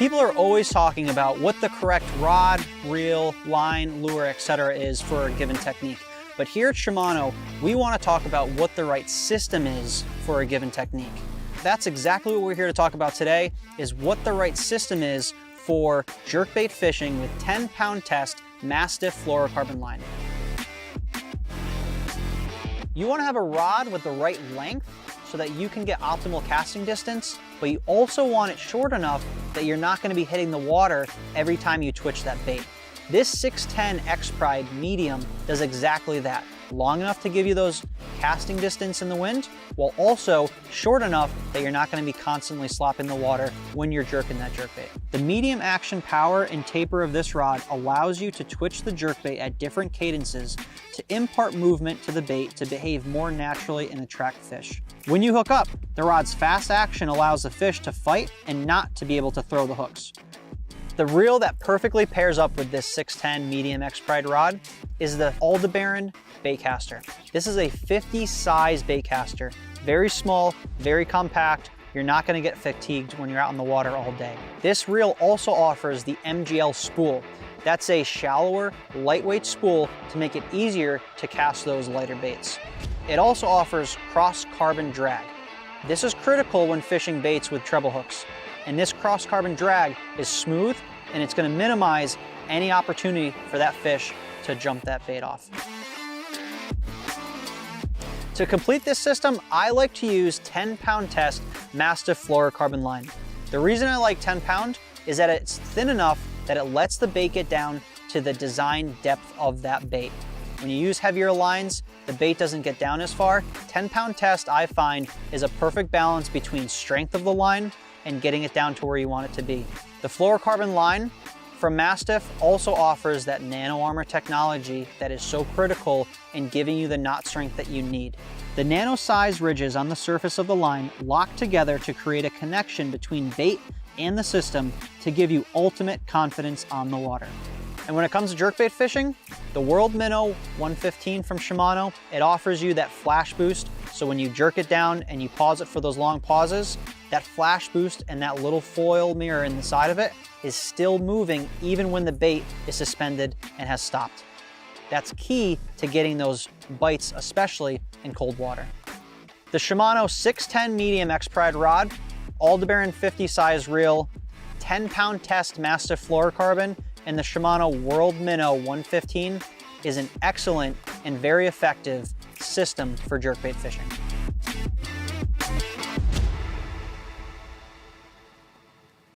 People are always talking about what the correct rod, reel, line, lure, etc. is for a given technique. But here at Shimano, we want to talk about what the right system is for a given technique. That's exactly what we're here to talk about today, is what the right system is for jerkbait fishing with 10-pound test Mastiff fluorocarbon line. You want to have a rod with the right length so that you can get optimal casting distance, but you also want it short enough that you're not going to be hitting the water every time you twitch that bait. This 610 X-Pride medium does exactly that. Long enough to give you those casting distance in the wind, while also short enough that you're not going to be constantly slopping the water when you're jerking that jerkbait. The medium action power and taper of this rod allows you to twitch the jerkbait at different cadences to impart movement to the bait to behave more naturally and attract fish. When you hook up, the rod's fast action allows the fish to fight and not to be able to throw the hooks. The reel that perfectly pairs up with this 610 medium X-Pride rod is the Aldebaran baitcaster. This is a 50 size baitcaster. Very small, very compact. You're not going to get fatigued when you're out in the water all day. This reel also offers the MGL spool. That's a shallower, lightweight spool to make it easier to cast those lighter baits. It also offers cross carbon drag. This is critical when fishing baits with treble hooks. And this cross carbon drag is smooth and it's going to minimize any opportunity for that fish to jump that bait off. To complete this system, I like to use 10-pound test Mastiff fluorocarbon line. The reason I like 10-pound is that it's thin enough that it lets the bait get down to the design depth of that bait. When you use heavier lines, the bait doesn't get down as far. 10-pound test, I find, is a perfect balance between strength of the line and getting it down to where you want it to be. The fluorocarbon line from Mastiff also offers that nano armor technology that is so critical in giving you the knot strength that you need. The nano size ridges on the surface of the line lock together to create a connection between bait and the system to give you ultimate confidence on the water. And when it comes to jerkbait fishing, the World Minnow 115 from Shimano, it offers you that flash boost. So when you jerk it down and you pause it for those long pauses, that flash boost and that little foil mirror in the side of it is still moving even when the bait is suspended and has stopped. That's key to getting those bites, especially in cold water. The Shimano 610 medium X-Pride rod, Aldebaran 50 size reel, 10-pound test Mastiff fluorocarbon, and the Shimano World Minnow 115 is an excellent and very effective system for jerkbait fishing.